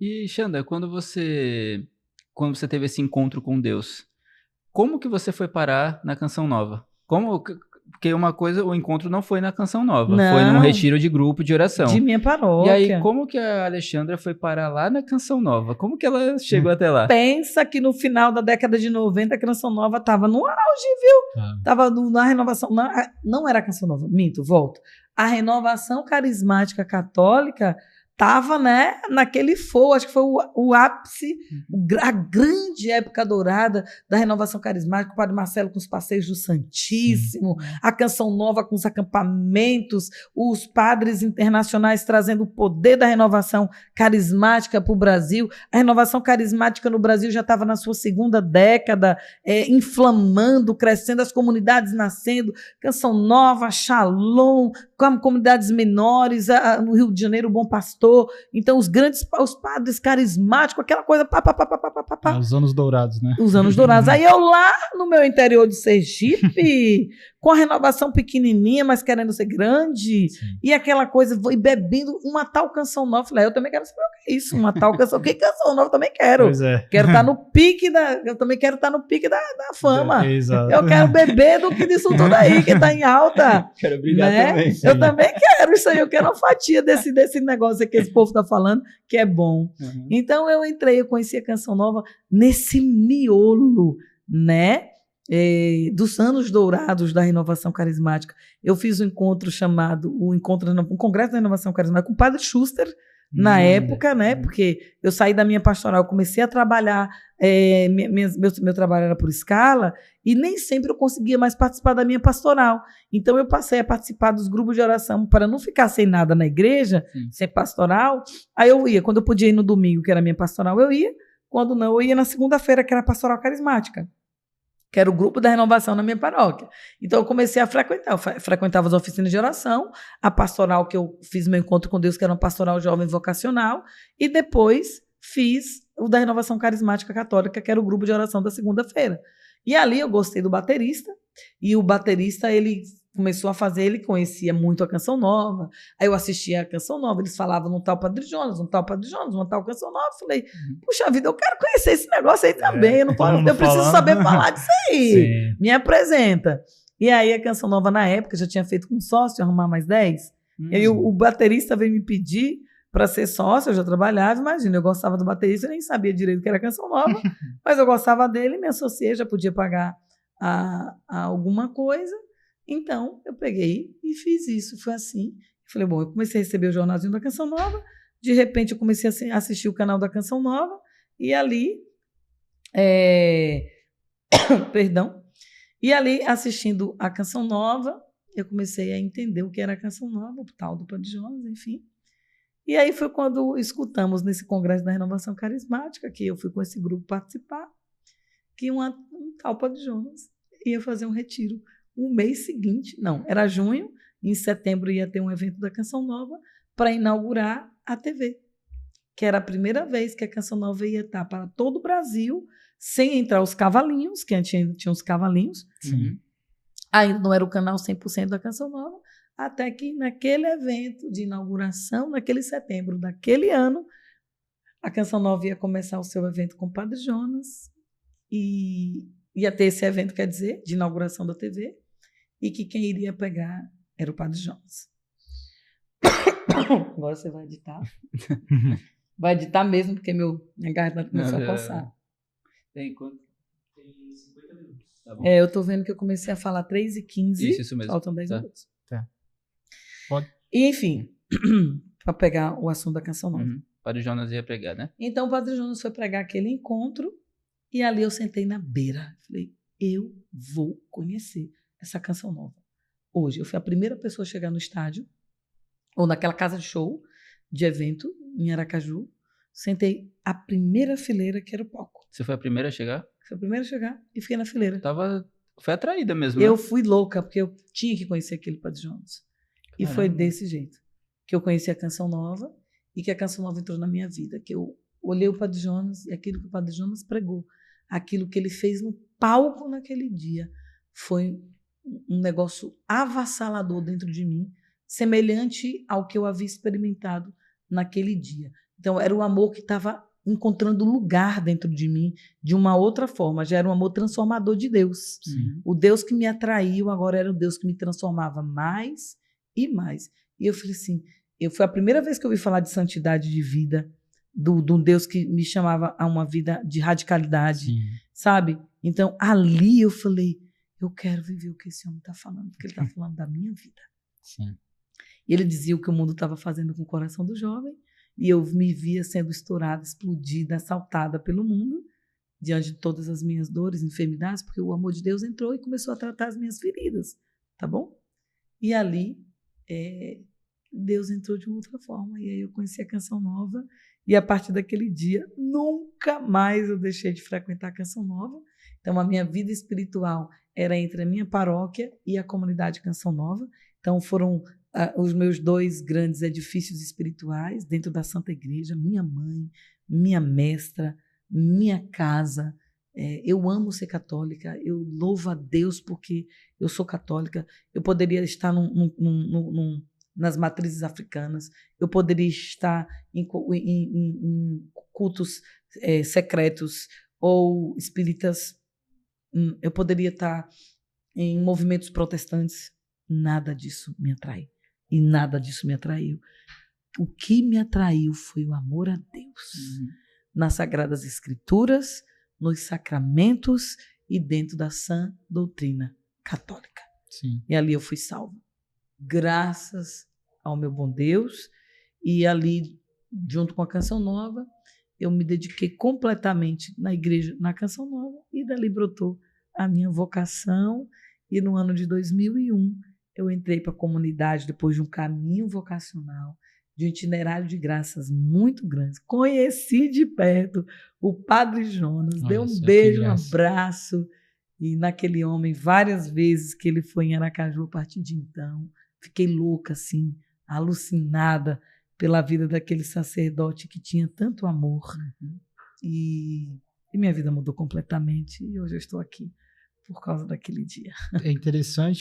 E, Xanda, quando você teve esse encontro com Deus, como que você foi parar na Canção Nova? Porque uma coisa, o encontro não foi na Canção Nova, foi num Não, retiro de grupo de de oração. minha E aí, paróquia. como que a Alexandra foi parar lá na Canção Nova? Como que ela chegou até lá? Pensa que no final da década de 90 a Canção Nova estava no auge, viu? Estava na renovação. Não era a Canção Nova, minto, volto. A renovação carismática católica estava, né, naquele fogo, acho que foi o ápice, a grande época dourada da renovação carismática, o Padre Marcelo com os passeios do Santíssimo, a Canção Nova com os acampamentos, os padres internacionais trazendo o poder da renovação carismática para o Brasil. A renovação carismática no Brasil já estava na sua segunda década, inflamando, crescendo, as comunidades nascendo, Canção Nova, Shalom, comunidades menores, no Rio de Janeiro, o Bom Pastor. Então, os padres carismáticos, aquela coisa. Os anos dourados, né? Os anos dourados. Aí eu lá no meu interior de Sergipe, com a renovação pequenininha, mas querendo ser grande, e aquela coisa, e bebendo uma tal Canção Nova. Falei, eu também quero saber o que é isso, uma tal canção. Que Canção Nova eu também quero. Pois é. Quero estar no pique eu também quero estar no pique da fama. Exato. Eu quero beber do que disso tudo aí, que está em alta. Quero brilhar também. Eu também quero isso aí, eu quero uma fatia desse negócio que esse povo está falando, que é bom. Então eu conheci a Canção Nova nesse miolo, né? Dos anos dourados da renovação carismática. Eu fiz um encontro chamado o Congresso da Renovação Carismática com o Padre Schuster, na época, né? Porque eu saí da minha pastoral, comecei a trabalhar, meu trabalho era por escala, e nem sempre eu conseguia mais participar da minha pastoral. Então eu passei a participar dos grupos de oração para não ficar sem nada na igreja, sem pastoral. Aí eu ia, quando eu podia ir no domingo, que era a minha pastoral, eu ia. Quando não, eu ia na segunda-feira, que era a pastoral carismática, que era o grupo da renovação na minha paróquia. Então, eu comecei a frequentar. Eu frequentava as oficinas de oração, a pastoral que eu fiz meu encontro com Deus, que era uma pastoral jovem vocacional, e depois fiz o da renovação carismática católica, que era o grupo de oração da segunda-feira. E ali eu gostei do baterista, e o baterista, ele começou a fazer, ele conhecia muito a Canção Nova, aí eu assistia a Canção Nova, eles falavam num tal Padre Jonas, uma tal Canção Nova, falei, puxa vida, eu quero conhecer esse negócio aí também, eu preciso saber falar disso aí, me apresenta. E aí a Canção Nova na época, já tinha feito com sócio, arrumar mais 10, e aí o baterista veio me pedir para ser sócio, eu já trabalhava, imagina, eu gostava do baterista, eu nem sabia direito o que era Canção Nova, mas eu gostava dele, me associei, já podia pagar a alguma coisa. Então, eu peguei e fiz isso. Foi assim. Falei, bom, eu comecei a receber o jornalzinho da Canção Nova, de repente eu comecei a assistir o canal da Canção Nova, e ali, e ali, assistindo a Canção Nova, eu comecei a entender o que era a Canção Nova, o tal do Padre Jonas, enfim. E aí foi quando escutamos nesse Congresso da Renovação Carismática, que eu fui com esse grupo participar, que um tal Padre Jonas ia fazer um retiro. O mês seguinte, não, era junho, em setembro ia ter um evento da Canção Nova para inaugurar a TV, que era a primeira vez que a Canção Nova ia estar para todo o Brasil, sem entrar os cavalinhos, que antes tinha os cavalinhos. Ainda não era o canal 100% da Canção Nova, até que naquele evento de inauguração, naquele setembro daquele ano, a Canção Nova ia começar o seu evento com o Padre Jonas, e ia ter esse evento, quer dizer, de inauguração da TV, e que quem iria pegar era o Padre Jonas. Agora você vai editar. Vai editar mesmo, porque minha garganta começou a coçar. Tem quanto? Tem 50 minutos. Tá bom. Eu tô vendo que eu comecei a falar 3h15. Isso mesmo. Faltam 10 minutos. Tá. Pode. E, enfim, para pegar o assunto da Canção Nova. Padre Jonas ia pregar, né? Então, o Padre Jonas foi pregar aquele encontro, e ali eu sentei na beira. Falei, eu vou conhecer essa Canção Nova. Hoje, eu fui a primeira pessoa a chegar no estádio, ou naquela casa de show, de evento, em Aracaju. Sentei a primeira fileira, que era o palco. Você foi a primeira a chegar? Fui a primeira a chegar e fiquei na fileira. Foi atraída mesmo, Eu né? fui louca, porque eu tinha que conhecer aquele Padre Jonas. E foi desse jeito que eu conheci a Canção Nova, e que a Canção Nova entrou na minha vida, que eu olhei o Padre Jonas, e aquilo que o Padre Jonas pregou, aquilo que ele fez no palco naquele dia, foi um negócio avassalador dentro de mim, semelhante ao que eu havia experimentado naquele dia. Então, era o amor que estava encontrando lugar dentro de mim de uma outra forma. Já era um amor transformador de Deus. Sim. O Deus que me atraiu agora era o Deus que me transformava mais e mais. E eu falei assim, foi a primeira vez que eu ouvi falar de santidade de vida, do Deus que me chamava a uma vida de radicalidade, Sim. sabe? Então, ali eu falei, eu quero viver o que esse homem está falando, porque ele está falando da minha vida. Sim. E ele dizia o que o mundo estava fazendo com o coração do jovem, e eu me via sendo estourada, explodida, assaltada pelo mundo, diante de todas as minhas dores, enfermidades, porque o amor de Deus entrou e começou a tratar as minhas feridas, tá bom? E ali, Deus entrou de uma outra forma, e aí eu conheci a Canção Nova, e a partir daquele dia, nunca mais eu deixei de frequentar a Canção Nova. Então, a minha vida espiritual era entre a minha paróquia e a comunidade Canção Nova. Então, foram os meus 2 grandes edifícios espirituais dentro da Santa Igreja, minha mãe, minha mestra, minha casa. Eu amo ser católica, eu louvo a Deus porque eu sou católica. Eu poderia estar nas matrizes africanas, eu poderia estar em cultos secretos ou espíritas, eu poderia estar em movimentos protestantes. Nada disso me atrai. E nada disso me atraiu. O que me atraiu foi o amor a Deus. Nas Sagradas Escrituras, nos sacramentos e dentro da sã doutrina católica. Sim. E ali eu fui salva. Graças ao meu bom Deus. E ali, junto com a Canção Nova, eu me dediquei completamente na igreja, na Canção Nova, e dali brotou a minha vocação. E no ano de 2001, eu entrei para a comunidade depois de um caminho vocacional, de um itinerário de graças muito grande. Conheci de perto o Padre Jonas, dei um beijo, um abraço, e naquele homem, várias vezes que ele foi em Aracaju a partir de então, fiquei louca, assim, alucinada pela vida daquele sacerdote que tinha tanto amor. E minha vida mudou completamente, e hoje eu estou aqui por causa daquele dia. É interessante